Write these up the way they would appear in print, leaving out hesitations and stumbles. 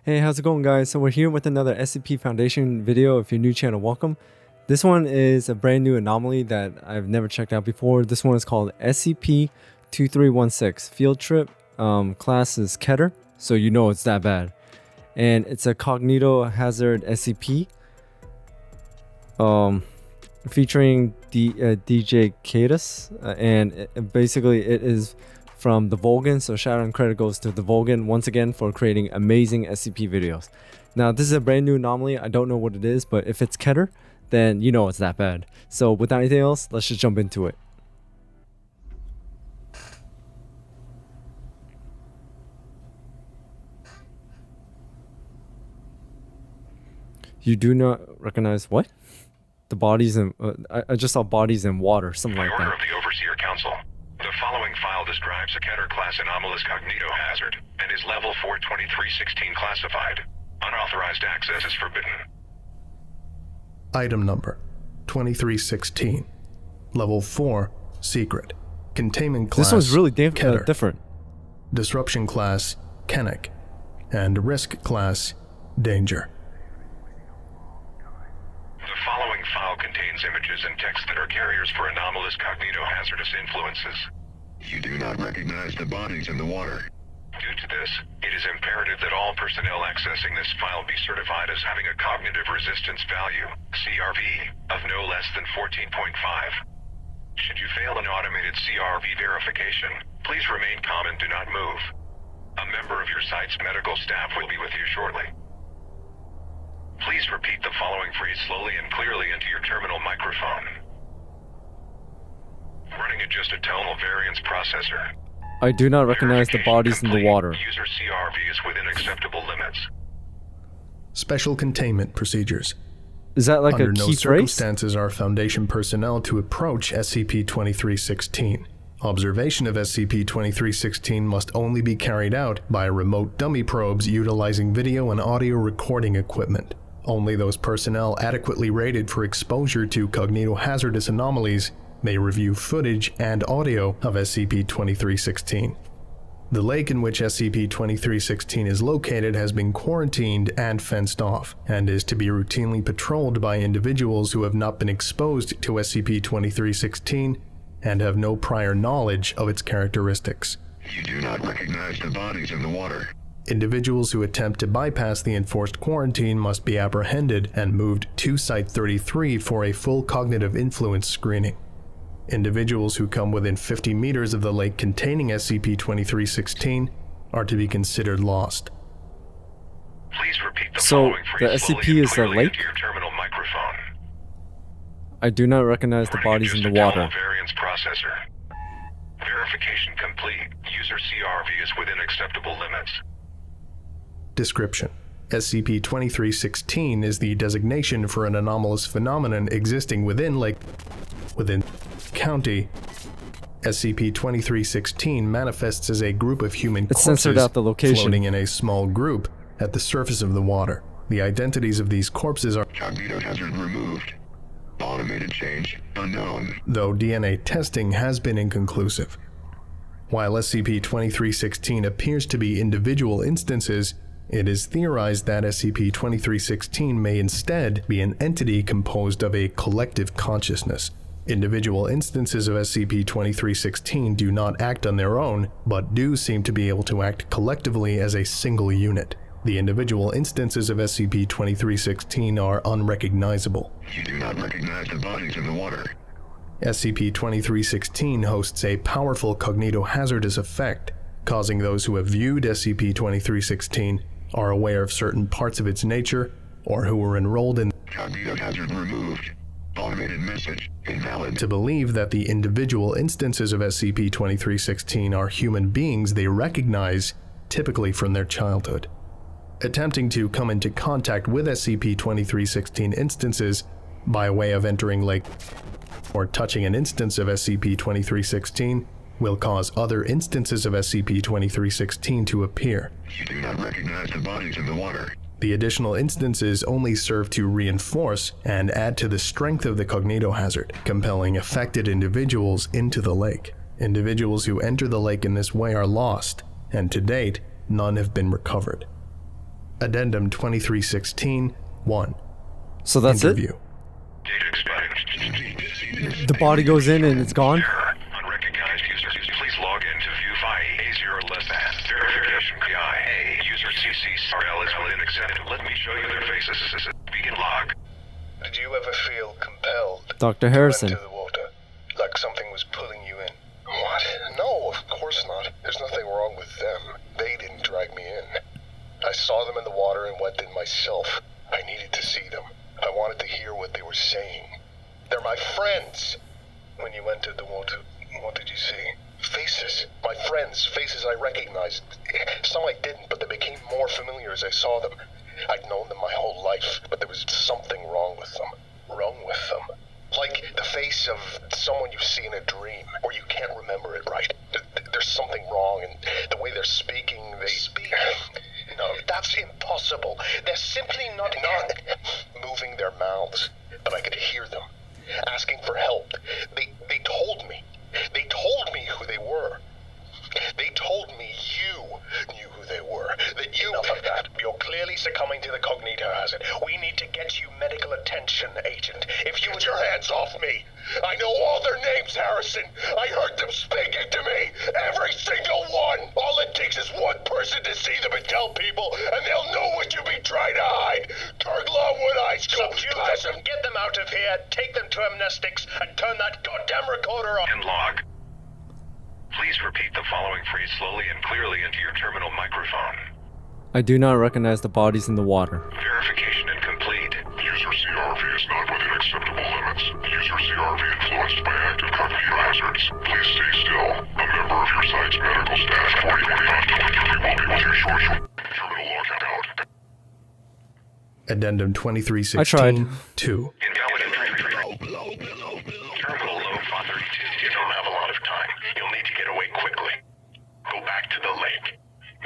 Hey, how's it going, guys? So we're here with another SCP Foundation video. If you're new channel, welcome. This one is a brand new anomaly that I've never checked out before. This one is called SCP-2316 Field Trip. Class is Keter, so you know it's that bad. And it's a Cognitohazard SCP. Featuring djkaktus, and basically it is from TheVolgun, so shout out and credit goes to TheVolgun once again for creating amazing SCP videos. Now this is a brand new anomaly. I don't know what it is, but if it's Keter, then you know it's that bad. So without anything else, let's just jump into it. You do not recognize what? The bodies in I just saw bodies in water, something like that. Order of the Overseer Council. The following file describes a Keter class anomalous cognitohazard and is level 42316 classified. Unauthorized access is forbidden. Item number 2316. Level 4 secret. Containment class. This one's really different. Disruption class Kennick. And risk class danger. The following file contains images and text that are carriers for anomalous cognitohazardous influences. You do not recognize the bodies in the water. Due to this, it is imperative that all personnel accessing this file be certified as having a cognitive resistance value, CRV, of no less than 14.5. Should you fail an automated CRV verification, please remain calm and do not move. A member of your site's medical staff will be with you shortly. Please repeat the following phrase slowly and clearly into your terminal microphone. Running adjusted tonal variance processor. I do not recognize the bodies in the water. User CRV is within acceptable limits. Special containment procedures. Is that like Under a key no phrase? circumstances are Foundation personnel to approach SCP-2316. Observation of SCP-2316 must only be carried out by remote dummy probes utilizing video and audio recording equipment. Only those personnel adequately rated for exposure to cognitohazardous anomalies may review footage and audio of SCP-2316. The lake in which SCP-2316 is located has been quarantined and fenced off, and is to be routinely patrolled by individuals who have not been exposed to SCP-2316 and have no prior knowledge of its characteristics. You do not recognize the bodies in the water. Individuals who attempt to bypass the enforced quarantine must be apprehended and moved to Site-33 for a full cognitive influence screening. Individuals who come within 50 meters of the lake containing SCP-2316 are to be considered lost. Please repeat the So, following the phrase slowly SCP and is a clearly lake? into your terminal microphone. I do not recognize the Running bodies in the adjusted water. tonal variance processor. Verification complete. User CRV is within acceptable limits. Description: SCP-2316 is the designation for an anomalous phenomenon existing within County. SCP-2316 manifests as a group of human It corpses censored out the location. floating in a small group at the surface of the water. The identities of these corpses are, Cognitohazard removed. Automated change unknown. though DNA testing has been inconclusive. While SCP-2316 appears to be individual instances, it is theorized that SCP-2316 may instead be an entity composed of a collective consciousness. Individual instances of SCP-2316 do not act on their own, but do seem to be able to act collectively as a single unit. The individual instances of SCP-2316 are unrecognizable. You do not recognize the bodies in the water. SCP-2316 hosts a powerful cognitohazardous effect, causing those who have viewed SCP-2316, are aware of certain parts of its nature, or who were enrolled in Cognitohazard removed. Automated message invalid. to believe that the individual instances of SCP-2316 are human beings they recognize, typically from their childhood. Attempting to come into contact with SCP-2316 instances by way of entering lake or touching an instance of SCP-2316 will cause other instances of SCP-2316 to appear. You do not recognize the bodies in the water. The additional instances only serve to reinforce and add to the strength of the cognitohazard, compelling affected individuals into the lake. Individuals who enter the lake in this way are lost, and to date, none have been recovered. Addendum 2316-1. So that's Interview. Data expired. it? The body goes in and it's gone? Unrecognized users. Please log in to view file A0 less than. Verification PI. User CCRL is within accepted. Let me show you their faces. Begin log. Did you ever feel compelled Dr. Harrison. to enter the water? Like something was pulling you in? What? No, of course not. There's nothing wrong with them. They didn't drag me in. I saw them in the water and went in myself. I needed to see them. I wanted to hear what they were saying. They're my friends. When you entered the water, what did you see? Faces. My friends. Faces I recognized. Some I didn't, but they became more familiar as I saw them. I'd known them my whole life, but there was something wrong with them. Like the face of someone you see in a dream, or you can't remember it right. There's something wrong, and the way they're speaking, they speak. No, that's impossible. They're simply not moving their mouths, but I could hear them, asking for help. They told me. They told me who they were. They told me you knew who they were. That you... Enough of that. You're clearly succumbing to the Cognitohazard. We need to get you medical attention, Agent. If you... Get your hands off me! I know all their names, Harrison! I heard them speaking to me! Every single one! All it takes is one person to see them and tell people, and they'll know what you've been trying to hide! Turn Longwood High School! Pass them! Get them out of here! Take them to amnestics, and turn that goddamn recorder off! End log. Please repeat the following phrase slowly and clearly into your terminal microphone. I do not recognize the bodies in the water. Verification incomplete. User CRV is not within acceptable limits. User CRV influenced by active cognitohazards. Please stay still. A member of your site's medical staff 4045 will be with you shortly. Terminal logging out. Addendum 2316-2. I tried. Invalid entry. Terminal low 532. You don't have a lot of time. You'll need to get away quickly. Go back to the lake.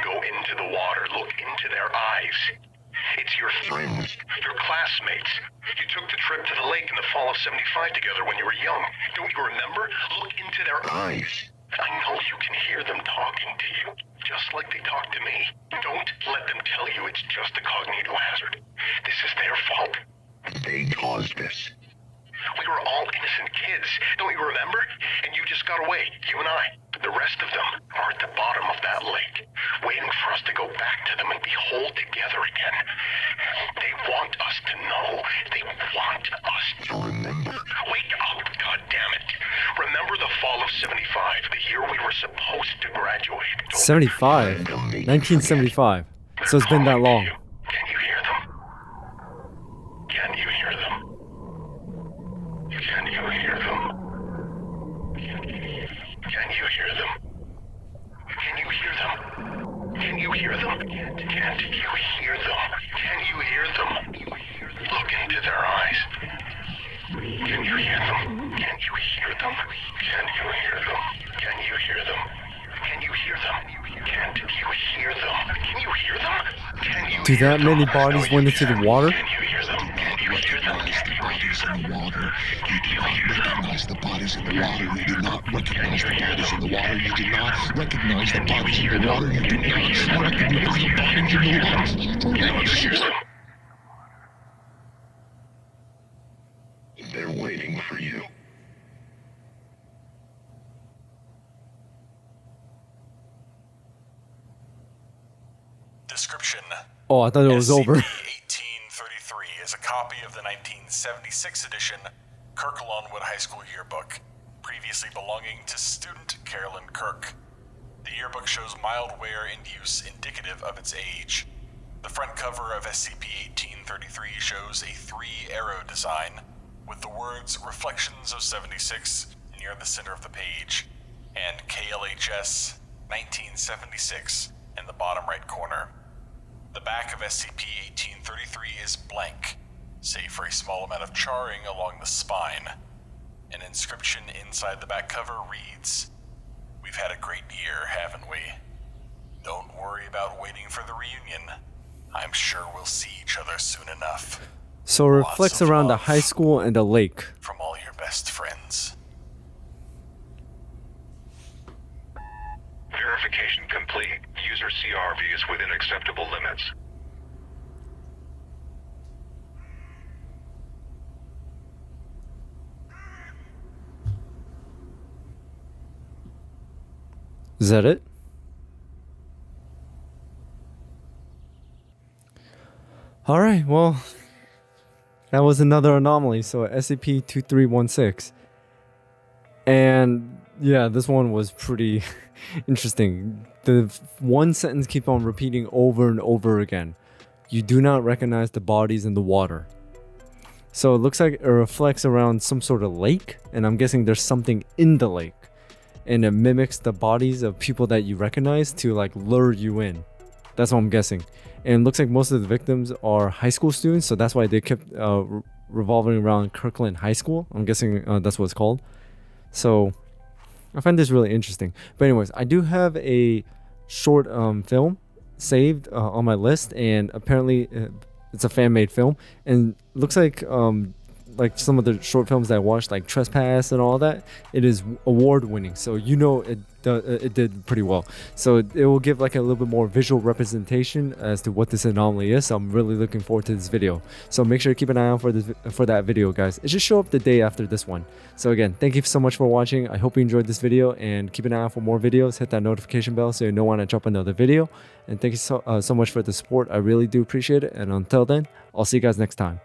Go into the water. Look into their eyes. It's your friends, your classmates. You took the trip to the lake in the fall of '75 together when you were young. Don't you remember? Look into their eyes. I know you can hear them talking to you, just like they talk to me. Don't let them tell you it's just a cognitohazard. This is their fault. They caused this. We were all innocent kids, don't you remember? And you just got away, you and I. The rest of them are at the bottom of that lake, waiting for us to go back to them and be whole together again. They want us to know. They want us To remember. Wake up, goddammit. Remember the fall of '75, the year we were supposed to graduate. Don't 75. 1975. So it's been that long. Can you hear them? Can you hear them? Can you hear them? Can you hear them? Can you hear them? Can you hear them? Can't you hear them? Can you hear them? Look into their eyes. Can you hear them? Can you hear them? Can you hear them? Can you hear them? Can you hear them? Can't you hear them? Can you hear them? Can you Do hear that them? many bodies went into the water? Can you hear them? Can you hear them? Recognize the bodies in the water. You did not recognize the bodies in the water. You did not recognize the bodies in the water. You did not recognize the bodies in the water. Can you hear them? They're waiting for you. Description. Oh, I thought it was over. SCP-1833 is a copy of the 1976 edition Kirk Longwood High School yearbook, previously belonging to student Carolyn Kirk. The yearbook shows mild wear and use indicative of its age. The front cover of SCP-1833 shows a 3-arrow design, with the words Reflections of 76 near the center of the page, and KLHS 1976 in the bottom right corner. The back of SCP-1833 is blank, save for a small amount of charring along the spine. An inscription inside the back cover reads, "We've had a great year, haven't we? Don't worry about waiting for the reunion. I'm sure we'll see each other soon enough. So it reflects around the high school and the lake. From all your best friends." Verification complete. User CRV is within acceptable limits. Is that it? All right, well, that was another anomaly. So SCP-2316. And yeah, this one was pretty interesting. The one sentence keep on repeating over and over again. You do not recognize the bodies in the water. So it looks like it reflects around some sort of lake, and I'm guessing there's something in the lake. And it mimics the bodies of people that you recognize to like lure you in. That's what I'm guessing. And it looks like most of the victims are high school students, so that's why they kept revolving around Kirkland High School. I'm guessing that's what it's called. So I find this really interesting. But anyways, I do have a short film saved on my list, and apparently it's a fan-made film, and it looks like some of the short films that I watched, like Trespass and all that, it is award-winning, so you know it did pretty well. So it will give like a little bit more visual representation as to what this anomaly is. So I'm really looking forward to this video. So make sure to keep an eye out for that video, guys. It should show up the day after this one. So again, thank you so much for watching. I hope you enjoyed this video, and keep an eye out for more videos. Hit that notification bell so you know when I drop another video. And thank you so much for the support. I really do appreciate it. And until then, I'll see you guys next time.